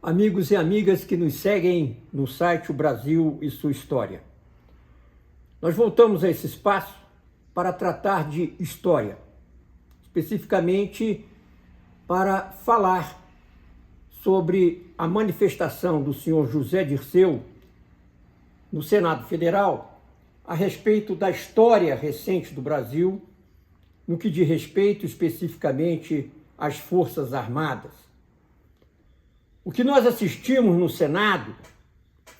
amigos e amigas que nos seguem no site O Brasil e Sua História. Nós voltamos a esse espaço para tratar de história, especificamente para falar sobre a manifestação do senhor José Dirceu no Senado Federal a respeito da história recente do Brasil, no que diz respeito especificamente às Forças Armadas. O que nós assistimos no Senado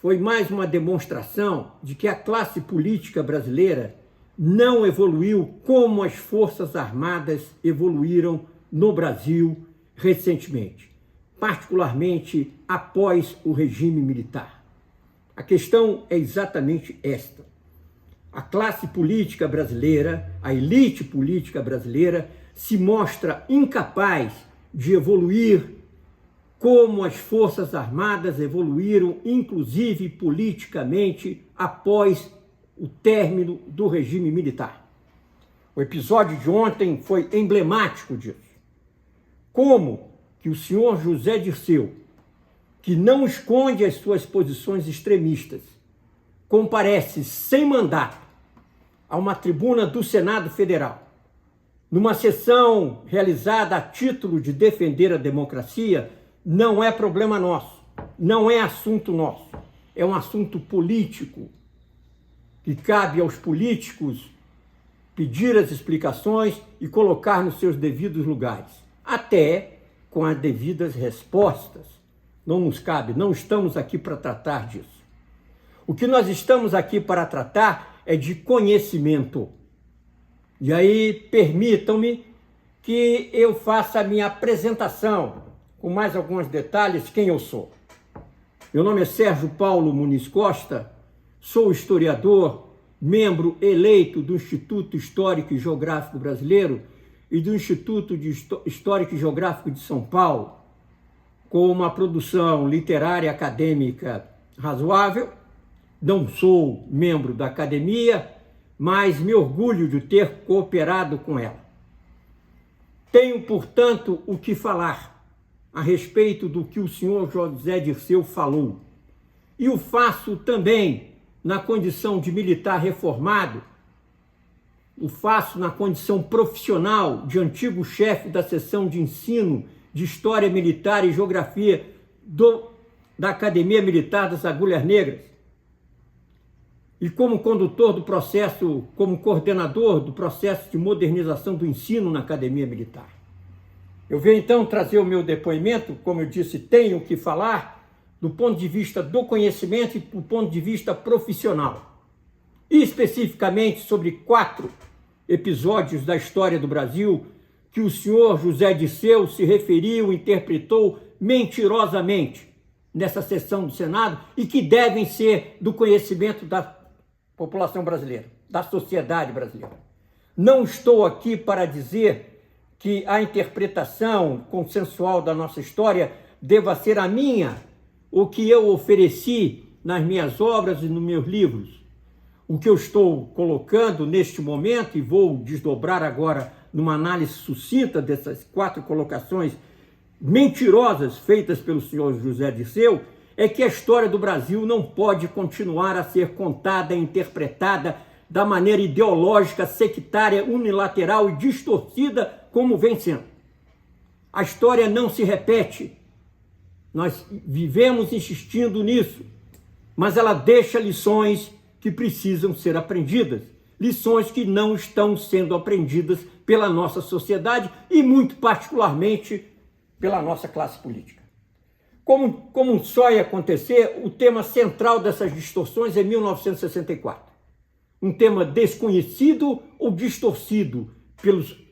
foi mais uma demonstração de que a classe política brasileira não evoluiu como as Forças Armadas evoluíram no Brasil recentemente, particularmente após o regime militar. A questão é exatamente esta. A classe política brasileira, a elite política brasileira, se mostra incapaz de evoluir como as Forças Armadas evoluíram, inclusive politicamente, após o término do regime militar. O episódio de ontem foi emblemático disso. Como que o senhor José Dirceu, que não esconde as suas posições extremistas, comparece sem mandato a uma tribuna do Senado Federal, numa sessão realizada a título de defender a democracia, não é problema nosso, não é assunto nosso, é um assunto político, que cabe aos políticos pedir as explicações e colocar nos seus devidos lugares, até com as devidas respostas. Não nos cabe, não estamos aqui para tratar disso. O que nós estamos aqui para tratar é de conhecimento. E aí, permitam-me que eu faça a minha apresentação, com mais alguns detalhes, quem eu sou. Meu nome é Sérgio Paulo Muniz Costa, sou historiador, membro eleito do Instituto Histórico e Geográfico Brasileiro e do Instituto Histórico e Geográfico de São Paulo, com uma produção literária acadêmica razoável. Não sou membro da academia, mas me orgulho de ter cooperado com ela. Tenho, portanto, o que falar a respeito do que o senhor José Dirceu falou. E o faço também na condição de militar reformado, o faço na condição profissional de antigo chefe da seção de ensino de História Militar e Geografia da Academia Militar das Agulhas Negras, e como condutor do processo, como coordenador do processo de modernização do ensino na Academia Militar. Eu venho então trazer o meu depoimento, como eu disse, tenho que falar do ponto de vista do conhecimento e do ponto de vista profissional. E especificamente sobre 4 episódios da história do Brasil que o senhor José Dirceu se referiu, interpretou mentirosamente nessa sessão do Senado e que devem ser do conhecimento da população brasileira, da sociedade brasileira. Não estou aqui para dizer que a interpretação consensual da nossa história deva ser a minha, o que eu ofereci nas minhas obras e nos meus livros. O que eu estou colocando neste momento, e vou desdobrar agora numa análise sucinta dessas 4 colocações mentirosas feitas pelo senhor José Dirceu, é que a história do Brasil não pode continuar a ser contada e interpretada da maneira ideológica, sectária, unilateral e distorcida como vem sendo. A história não se repete. Nós vivemos insistindo nisso, mas ela deixa lições que precisam ser aprendidas, lições que não estão sendo aprendidas pela nossa sociedade e muito particularmente pela nossa classe política. Como só ia acontecer, o tema central dessas distorções é 1964. Um tema desconhecido ou distorcido pelos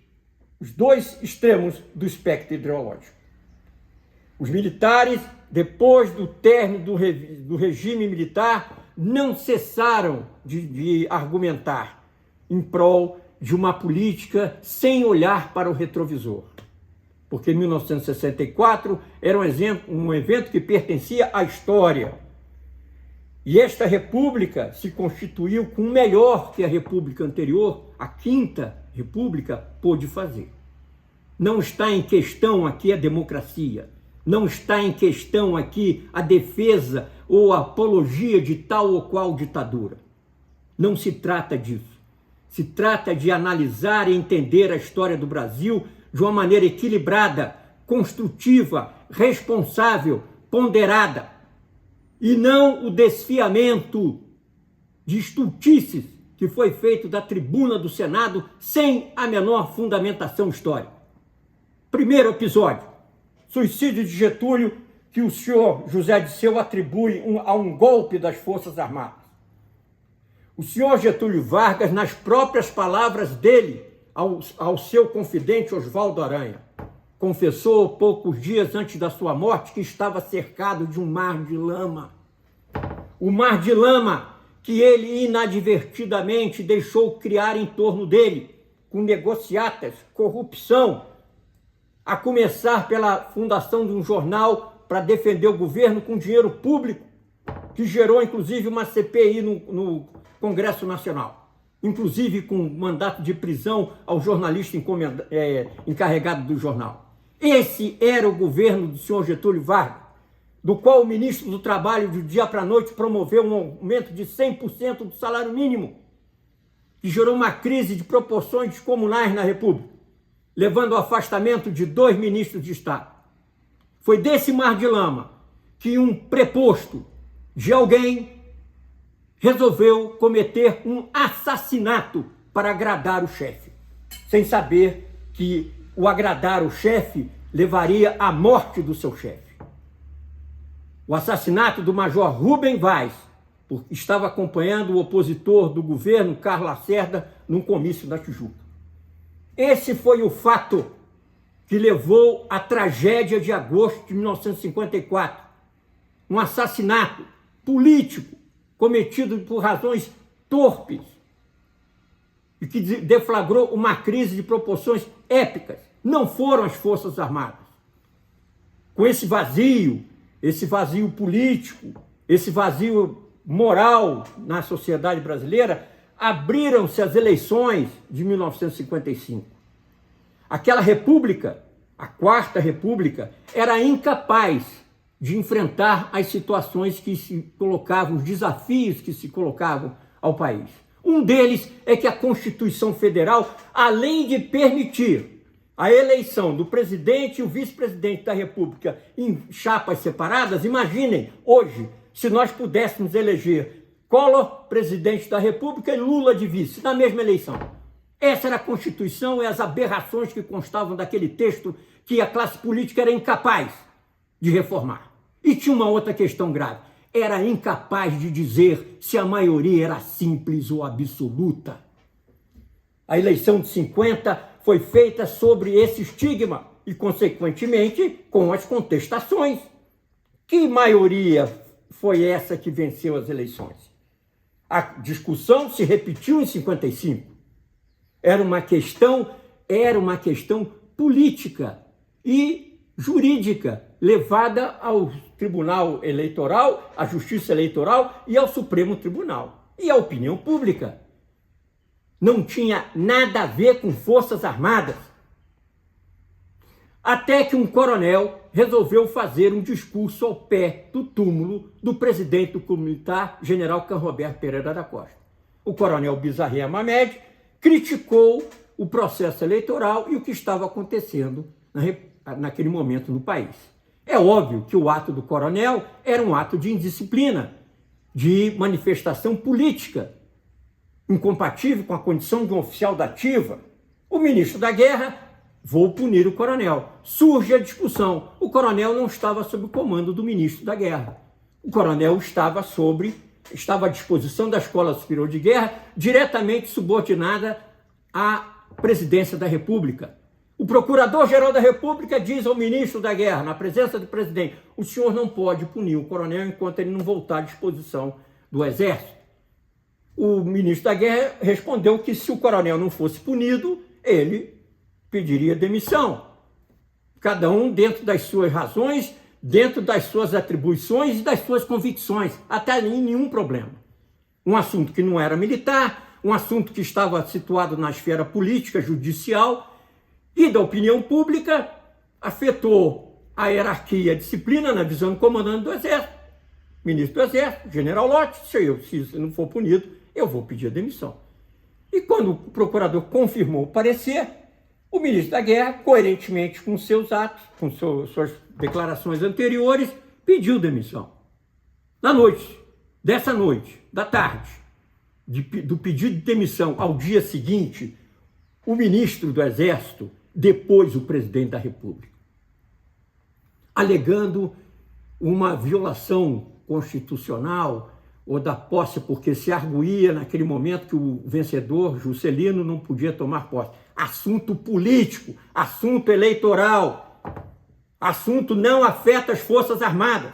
os 2 extremos do espectro ideológico. Os militares, depois do término do regime militar, não cessaram de argumentar em prol de uma política sem olhar para o retrovisor. Porque 1964 era um evento que pertencia à história. E esta república se constituiu com o melhor que a república anterior, a 5ª República, pôde fazer. Não está em questão aqui a democracia. Não está em questão aqui a defesa ou a apologia de tal ou qual ditadura. Não se trata disso. Se trata de analisar e entender a história do Brasil de uma maneira equilibrada, construtiva, responsável, ponderada, e não o desfiamento de estultices que foi feito da tribuna do Senado sem a menor fundamentação histórica. Primeiro episódio, suicídio de Getúlio, que o senhor José Disseu atribui a um golpe das Forças Armadas. O senhor Getúlio Vargas, nas próprias palavras dele ao seu confidente Oswaldo Aranha, confessou poucos dias antes da sua morte que estava cercado de um mar de lama. O mar de lama que ele inadvertidamente deixou criar em torno dele, com negociatas, corrupção, a começar pela fundação de um jornal para defender o governo com dinheiro público, que gerou inclusive uma CPI no Congresso Nacional, inclusive com mandato de prisão ao jornalista encarregado do jornal. Esse era o governo do senhor Getúlio Vargas, do qual o ministro do Trabalho, de dia para a noite, promoveu um aumento de 100% do salário mínimo, que gerou uma crise de proporções descomunais na República, levando ao afastamento de 2 ministros de Estado. Foi desse mar de lama que um preposto de alguém resolveu cometer um assassinato para agradar o chefe, sem saber que o agradar o chefe levaria à morte do seu chefe. O assassinato do major Rubem Vaz, porque estava acompanhando o opositor do governo, Carlos Lacerda, num comício na Tijuca. Esse foi o fato que levou à tragédia de agosto de 1954. Um assassinato político cometido por razões torpes e que deflagrou uma crise de proporções épicas. Não foram as Forças Armadas. Com esse vazio político, esse vazio moral na sociedade brasileira, abriram-se as eleições de 1955. Aquela república, a Quarta República, era incapaz de enfrentar as situações que se colocavam, os desafios que se colocavam ao país. Um deles é que a Constituição Federal, além de permitir a eleição do presidente e o vice-presidente da República em chapas separadas, imaginem hoje, se nós pudéssemos eleger Collor, presidente da República, e Lula de vice, na mesma eleição. Essa era a Constituição e as aberrações que constavam daquele texto que a classe política era incapaz de reformar. E tinha uma outra questão grave. Era incapaz de dizer se a maioria era simples ou absoluta. A eleição de 50 foi feita sobre esse estigma e, consequentemente, com as contestações. Que maioria foi essa que venceu as eleições? A discussão se repetiu em 55. Era uma questão política e jurídica, levada ao Tribunal Eleitoral, à Justiça Eleitoral e ao Supremo Tribunal. E a opinião pública não tinha nada a ver com Forças Armadas. Até que um coronel resolveu fazer um discurso ao pé do túmulo do presidente do Clube Militar, general Canroberto Pereira da Costa. O coronel Bizarria Mamed criticou o processo eleitoral e o que estava acontecendo naquele momento no país. É óbvio que o ato do coronel era um ato de indisciplina, de manifestação política, incompatível com a condição de um oficial da ativa. O ministro da Guerra: vou punir o coronel. Surge a discussão. O coronel não estava sob o comando do ministro da Guerra. O coronel estava à disposição da Escola Superior de Guerra, diretamente subordinada à presidência da República. O procurador-geral da República diz ao ministro da Guerra, na presença do presidente: o senhor não pode punir o coronel enquanto ele não voltar à disposição do Exército. O ministro da Guerra respondeu que se o coronel não fosse punido, ele pediria demissão. Cada um dentro das suas razões, dentro das suas atribuições e das suas convicções. Até aí nenhum problema. Um assunto que não era militar, um assunto que estava situado na esfera política, judicial e da opinião pública, afetou a hierarquia, a disciplina na visão do comandante do Exército, ministro do Exército, general Lott. Se não for punido, eu vou pedir a demissão. E quando o procurador confirmou o parecer, o ministro da Guerra, coerentemente com seus atos, com suas declarações anteriores, pediu demissão. Dessa noite, da tarde, do pedido de demissão ao dia seguinte, o ministro do Exército depôs o presidente da República, alegando uma violação constitucional ou da posse, porque se arguía naquele momento que o vencedor, Juscelino, não podia tomar posse. Assunto político, assunto eleitoral, assunto não afeta as Forças Armadas.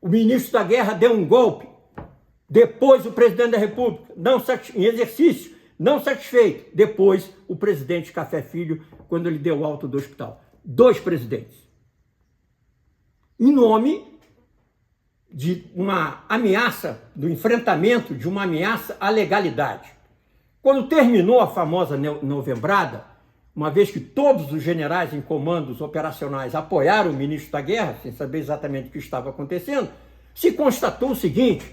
O ministro da Guerra deu um golpe, depois o presidente da República, em exercício, não satisfeito, depois o presidente Café Filho, quando ele deu alta do hospital. 2 presidentes. Em nome de uma ameaça, do enfrentamento de uma ameaça à legalidade. Quando terminou a famosa novembrada, uma vez que todos os generais em comandos operacionais apoiaram o ministro da Guerra, sem saber exatamente o que estava acontecendo, se constatou o seguinte: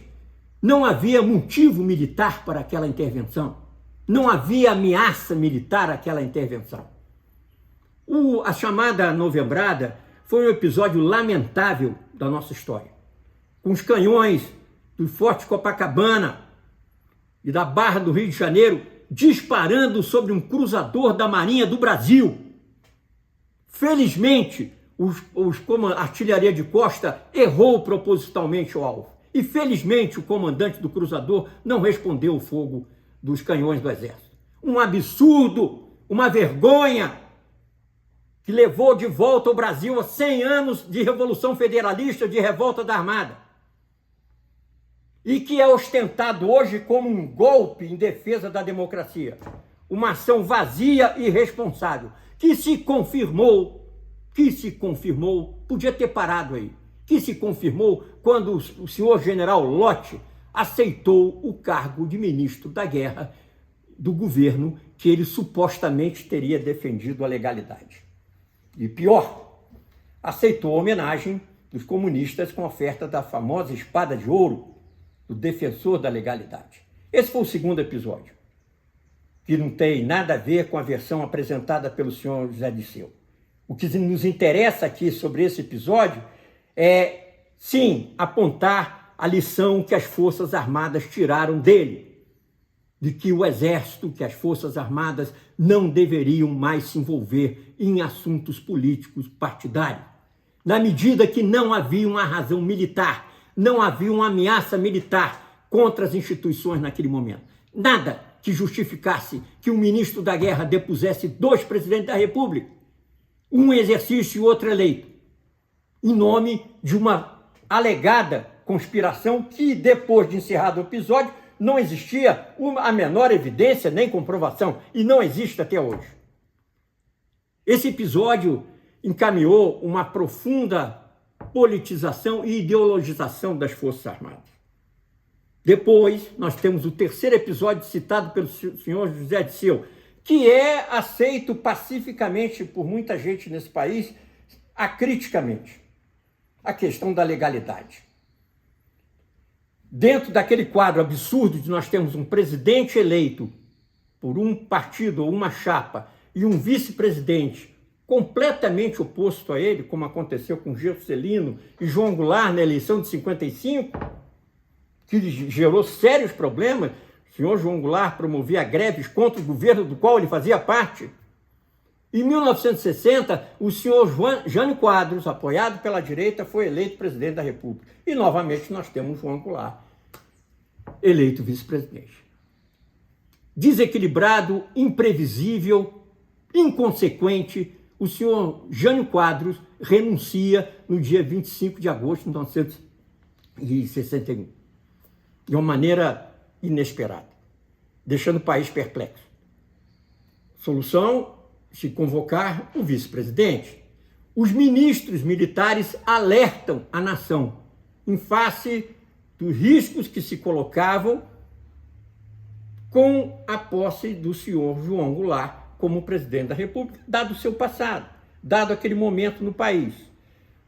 não havia motivo militar para aquela intervenção, não havia ameaça militar àquela intervenção. A chamada novembrada foi um episódio lamentável da nossa história, com os canhões do Forte Copacabana e da Barra do Rio de Janeiro disparando sobre um cruzador da Marinha do Brasil. Felizmente, a artilharia de costa errou propositalmente o alvo. E felizmente o comandante do cruzador não respondeu o fogo dos canhões do Exército. Um absurdo, uma vergonha, que levou de volta o Brasil a 100 anos de Revolução Federalista, de revolta da Armada. E que é ostentado hoje como um golpe em defesa da democracia. Uma ação vazia e irresponsável, que se confirmou, podia ter parado aí, que se confirmou quando o senhor general Lott aceitou o cargo de ministro da Guerra do governo que ele supostamente teria defendido a legalidade. E pior, aceitou a homenagem dos comunistas com a oferta da famosa espada de ouro do defensor da legalidade. Esse foi o segundo episódio, que não tem nada a ver com a versão apresentada pelo senhor José Dirceu. O que nos interessa aqui sobre esse episódio é, sim, apontar a lição que as Forças Armadas tiraram dele, de que o Exército, que as Forças Armadas não deveriam mais se envolver em assuntos políticos partidários. Na medida que não havia uma razão militar, não havia uma ameaça militar contra as instituições naquele momento. Nada que justificasse que o ministro da Guerra depusesse 2 presidentes da República, um em exercício e outro eleito, em nome de uma alegada conspiração que, depois de encerrado o episódio, não existia a menor evidência nem comprovação, e não existe até hoje. Esse episódio encaminhou uma profunda politização e ideologização das Forças Armadas. Depois, nós temos o terceiro episódio citado pelo senhor José Dirceu, que é aceito pacificamente por muita gente nesse país, acriticamente, a questão da legalidade. Dentro daquele quadro absurdo de nós termos um presidente eleito por um partido ou uma chapa e um vice-presidente completamente oposto a ele, como aconteceu com Juscelino e João Goulart na eleição de 55, que gerou sérios problemas. O senhor João Goulart promovia greves contra o governo do qual ele fazia parte. Em 1960, o senhor Jânio Quadros, apoiado pela direita, foi eleito presidente da República. E, novamente, nós temos João Goulart, eleito vice-presidente. Desequilibrado, imprevisível, inconsequente, o senhor Jânio Quadros renuncia no dia 25 de agosto de 1961, de uma maneira inesperada, deixando o país perplexo. Solução: se convocar o vice-presidente. Os ministros militares alertam a nação em face dos riscos que se colocavam com a posse do senhor João Goulart como presidente da República, dado o seu passado, dado aquele momento no país.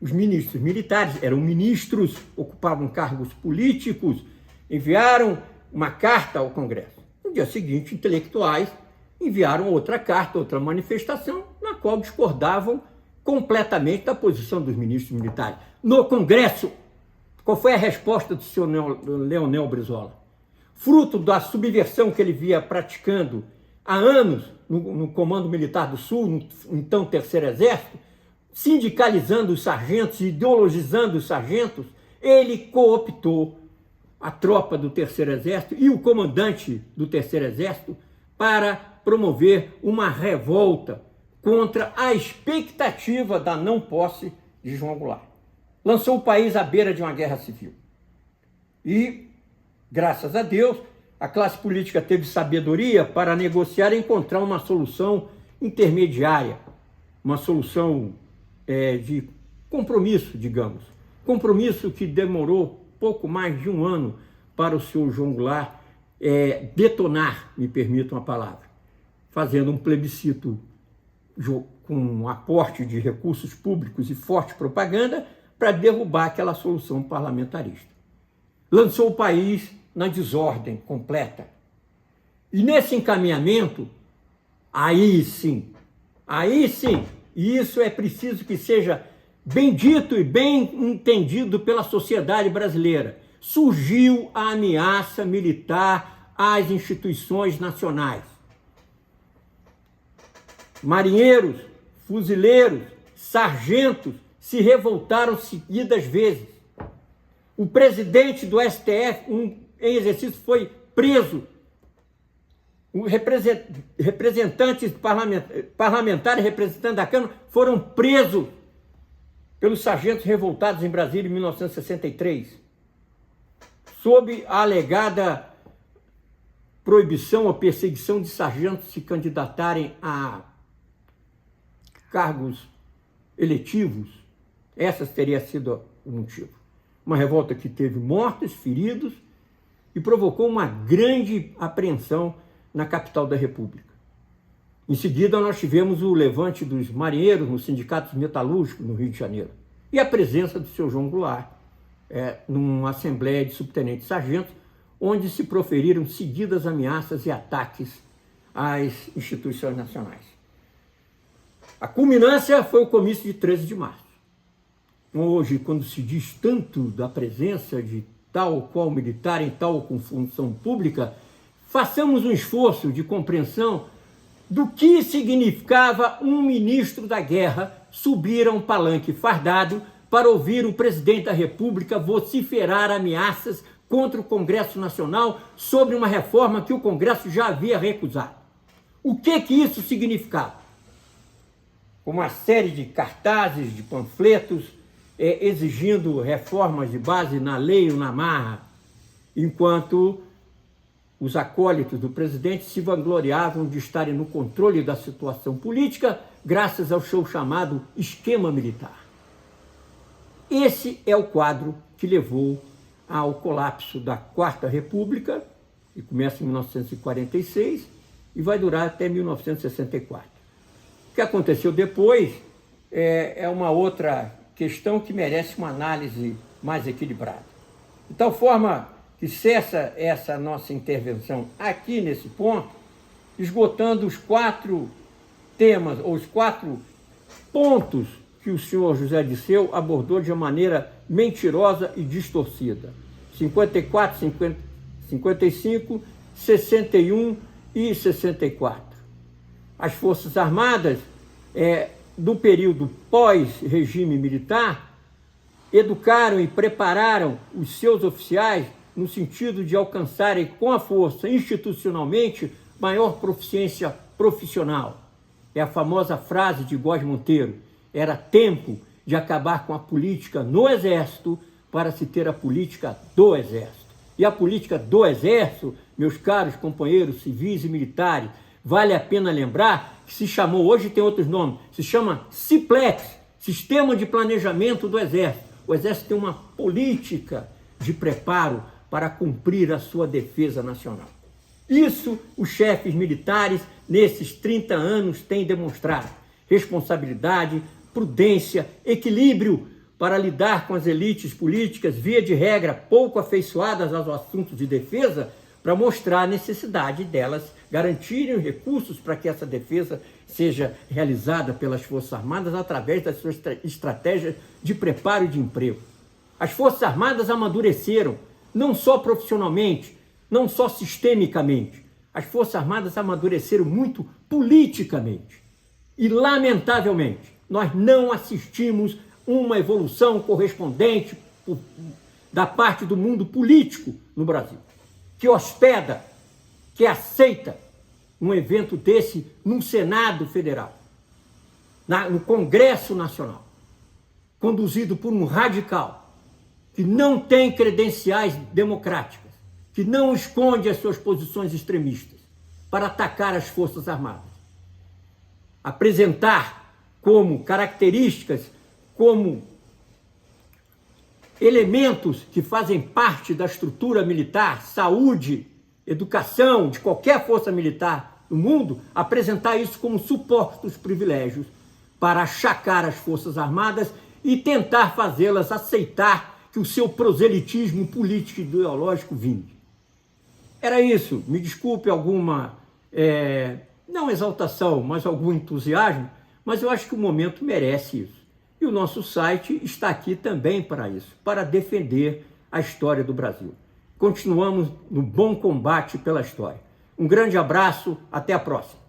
Os ministros militares eram ministros, ocupavam cargos políticos, enviaram uma carta ao Congresso. No dia seguinte, intelectuais enviaram outra carta, outra manifestação, na qual discordavam completamente da posição dos ministros militares. No Congresso, qual foi a resposta do senhor Leonel Brizola? Fruto da subversão que ele via praticando há anos no Comando Militar do Sul, no então Terceiro Exército, sindicalizando os sargentos, ideologizando os sargentos, ele cooptou a tropa do Terceiro Exército e o comandante do Terceiro Exército para promover uma revolta contra a expectativa da não posse de João Goulart. Lançou o país à beira de uma guerra civil. E, graças a Deus, a classe política teve sabedoria para negociar e encontrar uma solução intermediária, uma solução de compromisso, digamos. Compromisso que demorou pouco mais de um ano para o senhor João Goulart detonar, me permitam a palavra, fazendo um plebiscito com um aporte de recursos públicos e forte propaganda para derrubar aquela solução parlamentarista. Lançou o país na desordem completa. E nesse encaminhamento, aí sim, e isso é preciso que seja bem dito e bem entendido pela sociedade brasileira, surgiu a ameaça militar às instituições nacionais. Marinheiros, fuzileiros, sargentos se revoltaram seguidas vezes. O presidente do STF, em exercício, foi preso. Representantes parlamentares, representantes da Câmara, foram presos pelos sargentos revoltados em Brasília em 1963, sob a alegada proibição ou perseguição de sargentos se candidatarem a cargos eletivos. Essa teria sido o motivo. Uma revolta que teve mortos, feridos e provocou uma grande apreensão na capital da República. Em seguida, nós tivemos o levante dos marinheiros nos sindicatos metalúrgicos no Rio de Janeiro e a presença do senhor João Goulart numa assembleia de subtenentes sargentos, onde se proferiram seguidas ameaças e ataques às instituições nacionais. A culminância foi o comício de 13 de março. Hoje, quando se diz tanto da presença de tal ou qual militar em tal ou com função pública, façamos um esforço de compreensão do que significava um ministro da guerra subir a um palanque fardado para ouvir o presidente da República vociferar ameaças contra o Congresso Nacional sobre uma reforma que o Congresso já havia recusado. O que isso significava? Uma série de cartazes, de panfletos, exigindo reformas de base na lei ou na marra, enquanto os acólitos do presidente se vangloriavam de estarem no controle da situação política graças ao seu chamado esquema militar. Esse é o quadro que levou ao colapso da Quarta República, que começa em 1946 e vai durar até 1964. O que aconteceu depois é uma outra questão que merece uma análise mais equilibrada. De tal forma que cessa essa nossa intervenção aqui nesse ponto, esgotando os 4 temas, ou os 4 pontos que o senhor José Disseu abordou de uma maneira mentirosa e distorcida. 54, 55, 61 e 64. As Forças Armadas, do período pós-regime militar, educaram e prepararam os seus oficiais no sentido de alcançarem com a força, institucionalmente, maior proficiência profissional. É a famosa frase de Góes Monteiro: era tempo de acabar com a política no Exército para se ter a política do Exército. E a política do Exército, meus caros companheiros civis e militares, vale a pena lembrar que se chamou, hoje tem outros nomes, se chama SIPLEX, Sistema de Planejamento do Exército. O Exército tem uma política de preparo para cumprir a sua defesa nacional. Isso os chefes militares, nesses 30 anos, têm demonstrado. Responsabilidade, prudência, equilíbrio para lidar com as elites políticas, via de regra, pouco afeiçoadas aos assuntos de defesa, para mostrar a necessidade delas garantirem os recursos para que essa defesa seja realizada pelas Forças Armadas através das suas estratégias de preparo e de emprego. As Forças Armadas amadureceram, não só profissionalmente, não só sistemicamente. As Forças Armadas amadureceram muito politicamente. E, lamentavelmente, nós não assistimos uma evolução correspondente da parte do mundo político no Brasil, que hospeda, que aceita um evento desse no Senado Federal, no Congresso Nacional, conduzido por um radical que não tem credenciais democráticas, que não esconde as suas posições extremistas para atacar as Forças Armadas. Apresentar como características, como elementos que fazem parte da estrutura militar, saúde, educação, de qualquer força militar no mundo, apresentar isso como supostos privilégios para achacar as Forças Armadas e tentar fazê-las aceitar que o seu proselitismo político e ideológico vingue. Era isso. Me desculpe alguma, não exaltação, mas algum entusiasmo, mas eu acho que o momento merece isso. E o nosso site está aqui também para isso, para defender a história do Brasil. Continuamos no bom combate pela história. Um grande abraço, até a próxima.